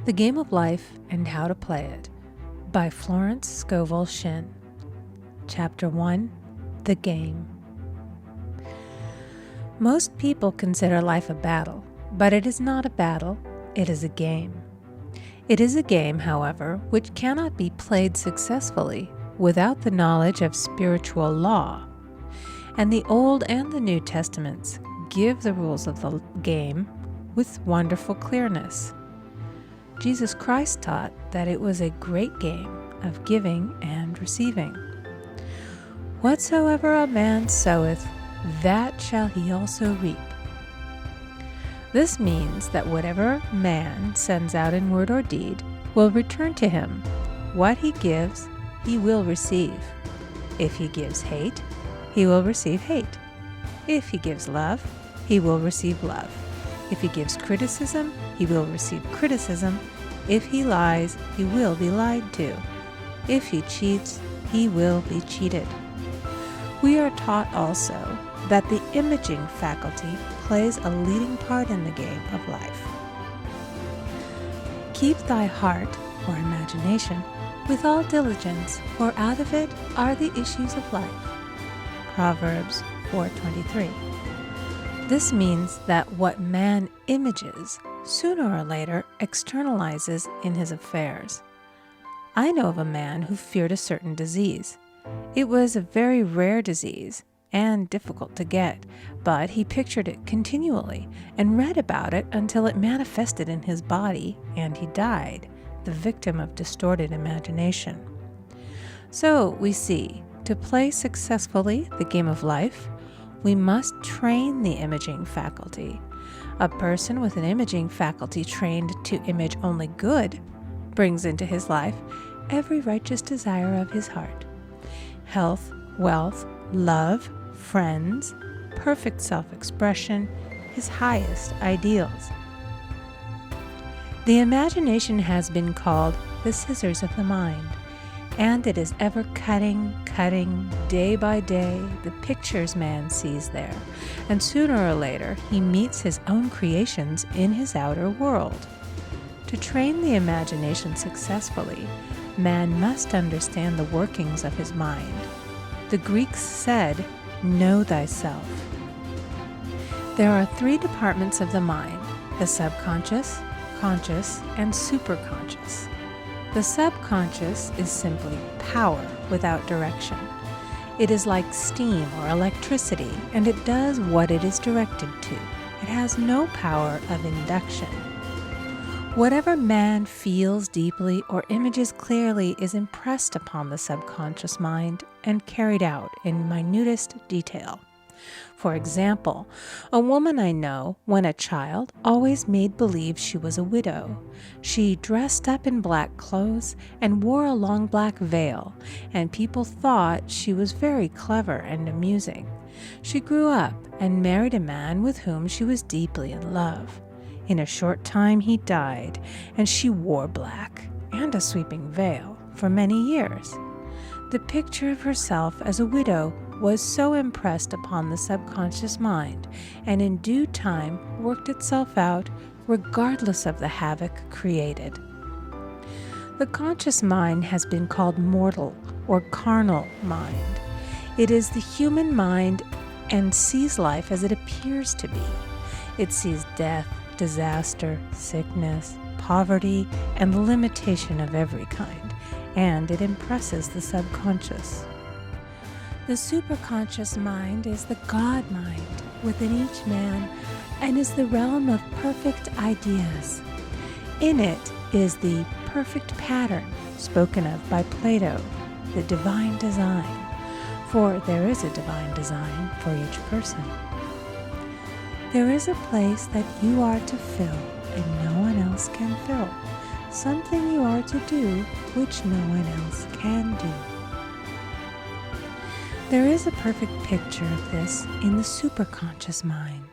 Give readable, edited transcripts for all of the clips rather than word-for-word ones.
The Game of Life and How to Play It by Florence Scovel Shinn. Chapter 1, The Game. Most people consider life a battle, but it is not a battle, it is a game. It is a game, however, which cannot be played successfully without the knowledge of spiritual law. And the Old and the New Testaments give the rules of the game with wonderful clearness. Jesus Christ taught that it was a great game of giving and receiving. Whatsoever a man soweth, that shall he also reap. This means that whatever man sends out in word or deed will return to him. What he gives, he will receive. If he gives hate, he will receive hate. If he gives love, he will receive love. If he gives criticism, he will receive criticism. If he lies, he will be lied to. If he cheats, he will be cheated. We are taught also that the imaging faculty plays a leading part in the game of life. Keep thy heart, or imagination, with all diligence, for out of it are the issues of life. Proverbs 4:23. This means that what man images, sooner or later externalizes in his affairs. I know of a man who feared a certain disease. It was a very rare disease and difficult to get, but he pictured it continually and read about it until it manifested in his body and he died, the victim of distorted imagination. So we see, to play successfully the game of life, we must train the imaging faculty. A person with an imaging faculty trained to image only good brings into his life every righteous desire of his heart. Health, wealth, love, friends, perfect self-expression, his highest ideals. The imagination has been called the scissors of the mind, and it is ever cutting, day by day, the pictures man sees there, and sooner or later he meets his own creations in his outer world. To train the imagination successfully, man must understand the workings of his mind. The Greeks said, "Know thyself." There are three departments of the mind: the subconscious, conscious, and superconscious. The subconscious is simply power without direction. It is like steam or electricity, and it does what it is directed to. It has no power of induction. Whatever man feels deeply or images clearly is impressed upon the subconscious mind and carried out in minutest detail. For example, a woman I know, when a child, always made believe she was a widow. She dressed up in black clothes and wore a long black veil, and people thought she was very clever and amusing. She grew up and married a man with whom she was deeply in love. In a short time he died, and she wore black and a sweeping veil for many years. The picture of herself as a widow was so impressed upon the subconscious mind, and in due time worked itself out regardless of the havoc created. The conscious mind has been called mortal or carnal mind. It is the human mind and sees life as it appears to be. It sees death, disaster, sickness, poverty, and limitation of every kind, and it impresses the subconscious. The superconscious mind is the God mind within each man and is the realm of perfect ideas. In it is the perfect pattern spoken of by Plato, the divine design, for there is a divine design for each person. There is a place that you are to fill and no one else can fill, something you are to do which no one else can do. There is a perfect picture of this in the superconscious mind.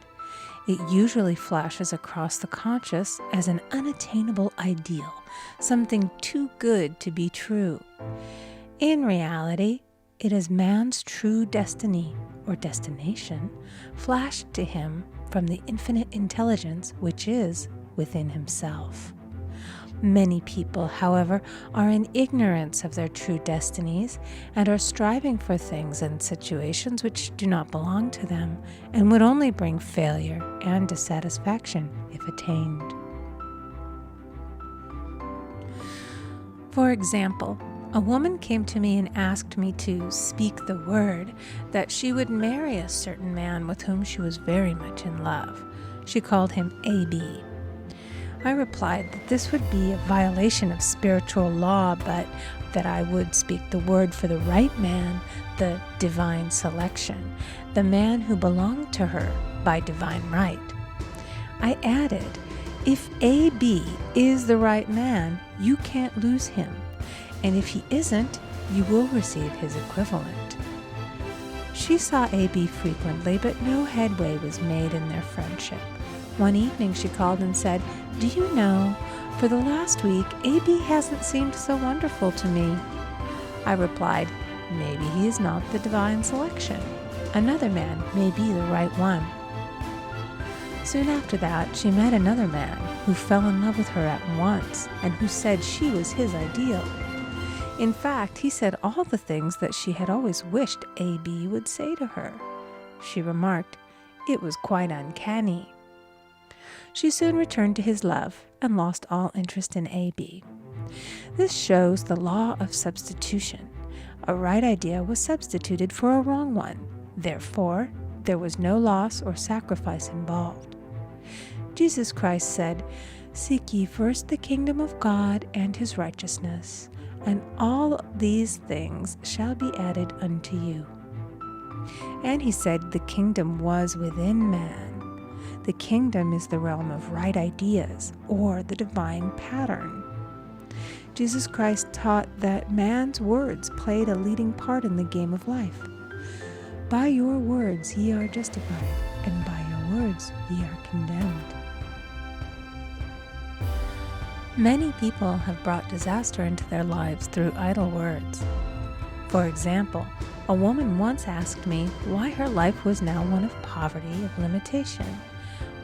It usually flashes across the conscious as an unattainable ideal, something too good to be true. In reality, it is man's true destiny or destination flashed to him from the infinite intelligence which is within himself. Many people, however, are in ignorance of their true destinies and are striving for things and situations which do not belong to them and would only bring failure and dissatisfaction if attained. For example, a woman came to me and asked me to speak the word that she would marry a certain man with whom she was very much in love. She called him A.B. I replied that this would be a violation of spiritual law, but that I would speak the word for the right man, the divine selection, the man who belonged to her by divine right. I added, if A.B. is the right man, you can't lose him, and if he isn't, you will receive his equivalent. She saw A.B. frequently, but no headway was made in their friendship. One evening she called and said, "Do you know, for the last week, A.B. hasn't seemed so wonderful to me." I replied, "Maybe he is not the divine selection. Another man may be the right one." Soon after that, she met another man who fell in love with her at once and who said she was his ideal. In fact, he said all the things that she had always wished A.B. would say to her. She remarked, it was quite uncanny. She soon returned to his love and lost all interest in A.B. This shows the law of substitution. A right idea was substituted for a wrong one. Therefore, there was no loss or sacrifice involved. Jesus Christ said, "Seek ye first the kingdom of God and his righteousness, and all these things shall be added unto you." And he said the kingdom was within man. The kingdom is the realm of right ideas, or the divine pattern. Jesus Christ taught that man's words played a leading part in the game of life. By your words ye are justified, and by your words ye are condemned. Many people have brought disaster into their lives through idle words. For example, a woman once asked me why her life was now one of poverty, of limitation.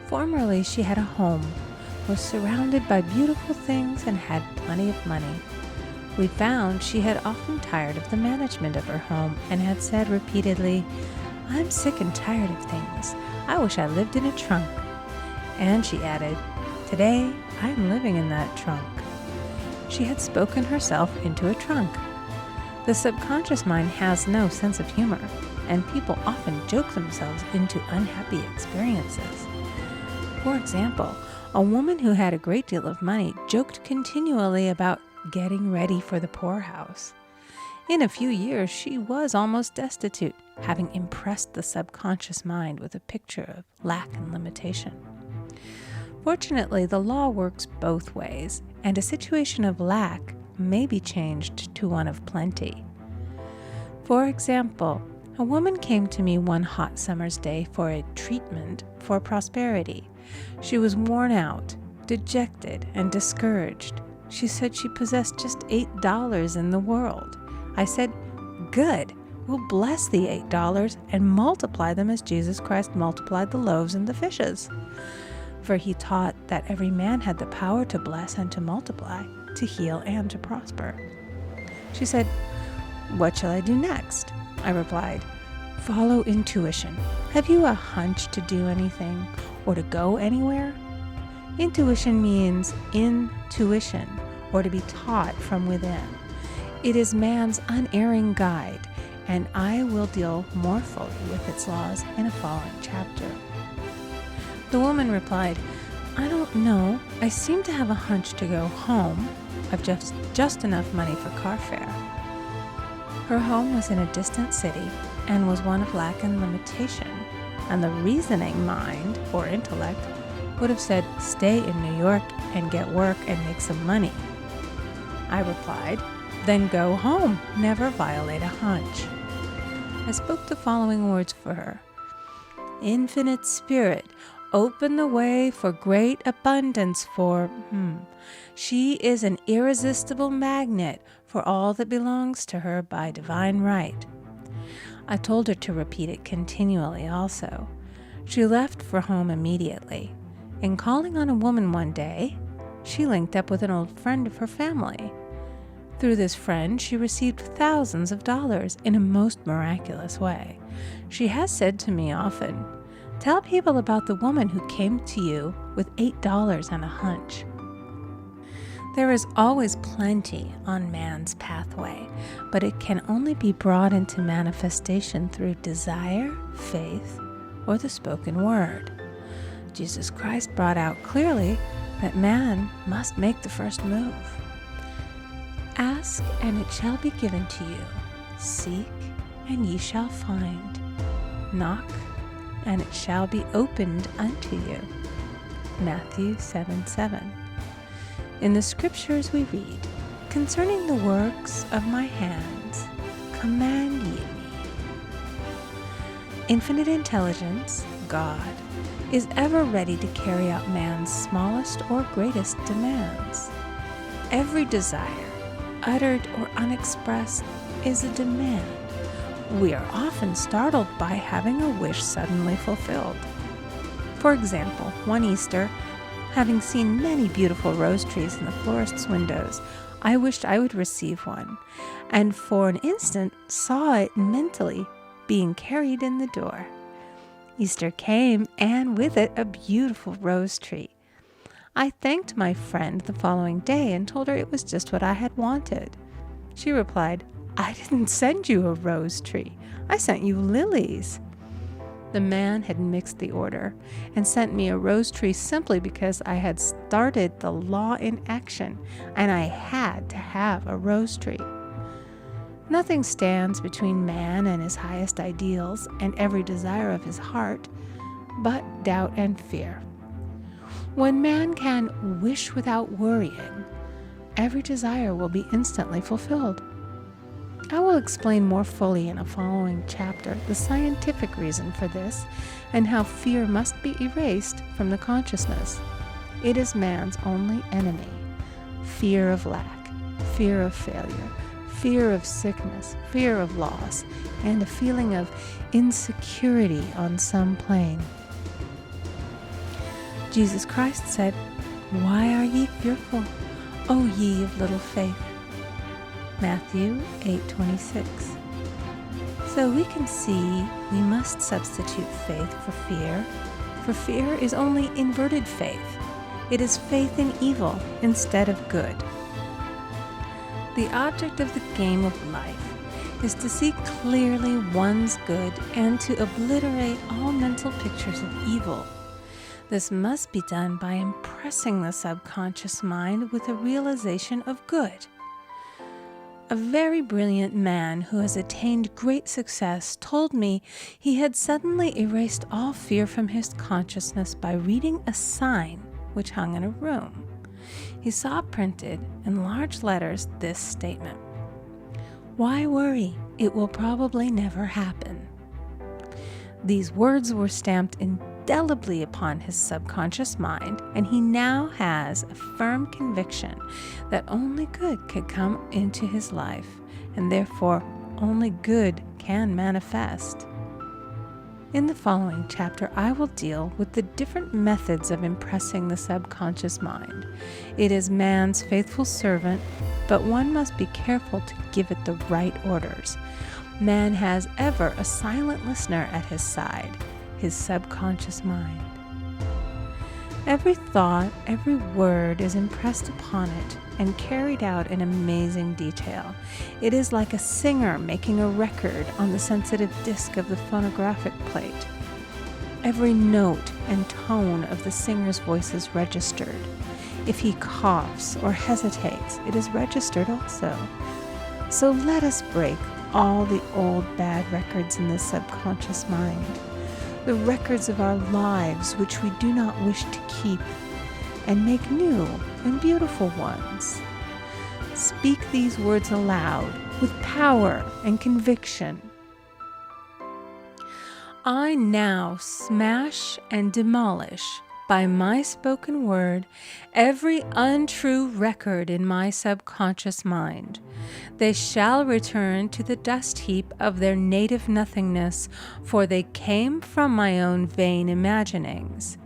Formerly, she had a home, was surrounded by beautiful things, and had plenty of money. We found she had often tired of the management of her home and had said repeatedly, "I'm sick and tired of things. I wish I lived in a trunk." And she added, "Today, I'm living in that trunk." She had spoken herself into a trunk. The subconscious mind has no sense of humor, and people often joke themselves into unhappy experiences. For example, a woman who had a great deal of money joked continually about getting ready for the poorhouse. In a few years, she was almost destitute, having impressed the subconscious mind with a picture of lack and limitation. Fortunately, the law works both ways, and a situation of lack may be changed to one of plenty. For example, a woman came to me one hot summer's day for a treatment for prosperity. She was worn out, dejected, and discouraged. She said she possessed just $8 in the world. I said, "Good, we'll bless the $8 and multiply them as Jesus Christ multiplied the loaves and the fishes." For he taught that every man had the power to bless and to multiply, to heal and to prosper. She said, "What shall I do next?" I replied, "Follow intuition. Have you a hunch to do anything or to go anywhere?" Intuition means intuition, or to be taught from within. It is man's unerring guide, and I will deal more fully with its laws in a following chapter. The woman replied, "I don't know. I seem to have a hunch to go home. I've just enough money for car fare." Her home was in a distant city and was one of lack and limitation, and the reasoning mind, or intellect, would have said, "Stay in New York and get work and make some money." I replied, "Then go home. Never violate a hunch." I spoke the following words for her. "Infinite Spirit, open the way for great abundance for She is an irresistible magnet for all that belongs to her by divine right." I told her to repeat it continually also. She left for home immediately. In calling on a woman one day, she linked up with an old friend of her family. Through this friend, she received thousands of dollars in a most miraculous way. She has said to me often, "Tell people about the woman who came to you with $8 and a hunch." There is always plenty on man's pathway, but it can only be brought into manifestation through desire, faith, or the spoken word. Jesus Christ brought out clearly that man must make the first move. Ask, and it shall be given to you. Seek, and ye shall find. Knock, and it shall be opened unto you. Matthew 7:7. In the scriptures we read, "Concerning the works of my hands, command ye me." Infinite intelligence, God, is ever ready to carry out man's smallest or greatest demands. Every desire, uttered or unexpressed, is a demand. We are often startled by having a wish suddenly fulfilled. For example, one Easter, having seen many beautiful rose trees in the florist's windows, I wished I would receive one, and for an instant saw it mentally being carried in the door. Easter came, and with it a beautiful rose tree. I thanked my friend the following day and told her it was just what I had wanted. She replied, "I didn't send you a rose tree. I sent you lilies." The man had mixed the order and sent me a rose tree simply because I had started the law in action and I had to have a rose tree. Nothing stands between man and his highest ideals and every desire of his heart but doubt and fear. When man can wish without worrying, every desire will be instantly fulfilled. I will explain more fully in a following chapter the scientific reason for this and how fear must be erased from the consciousness. It is man's only enemy. Fear of lack, fear of failure, fear of sickness, fear of loss, and a feeling of insecurity on some plane. Jesus Christ said, "Why are ye fearful, O ye of little faith?" Matthew 8:26. So we can see we must substitute faith for fear is only inverted faith. It is faith in evil instead of good. The object of the game of life is to see clearly one's good and to obliterate all mental pictures of evil. This must be done by impressing the subconscious mind with a realization of good. A very brilliant man who has attained great success told me he had suddenly erased all fear from his consciousness by reading a sign which hung in a room. He saw printed in large letters this statement: "Why worry? It will probably never happen." These words were stamped indelibly upon his subconscious mind, and he now has a firm conviction that only good can come into his life, and therefore only good can manifest. In the following chapter, I will deal with the different methods of impressing the subconscious mind. It is man's faithful servant, but one must be careful to give it the right orders. Man has ever a silent listener at his side, his subconscious mind. Every thought, every word is impressed upon it and carried out in amazing detail. It is like a singer making a record on the sensitive disc of the phonographic plate. Every note and tone of the singer's voice is registered. If he coughs or hesitates, it is registered also. So let us break all the old bad records in the subconscious mind, the records of our lives which we do not wish to keep, and make new and beautiful ones. Speak these words aloud with power and conviction. I now smash and demolish by my spoken word every untrue record in my subconscious mind. They shall return to the dust heap of their native nothingness, for they came from my own vain imaginings.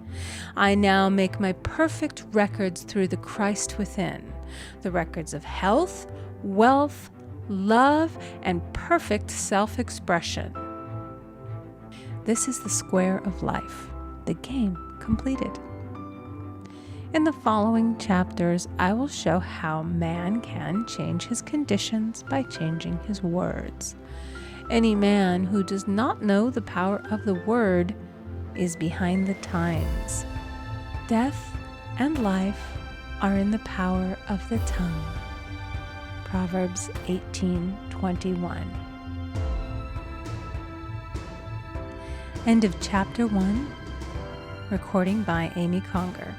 I now make my perfect records through the Christ within, the records of health, wealth, love, and perfect self-expression. This is the square of life, the game completed. In the following chapters, I will show how man can change his conditions by changing his words. Any man who does not know the power of the word is behind the times. Death and life are in the power of the tongue. Proverbs 18:21. End of chapter 1. Recording by Amy Conger.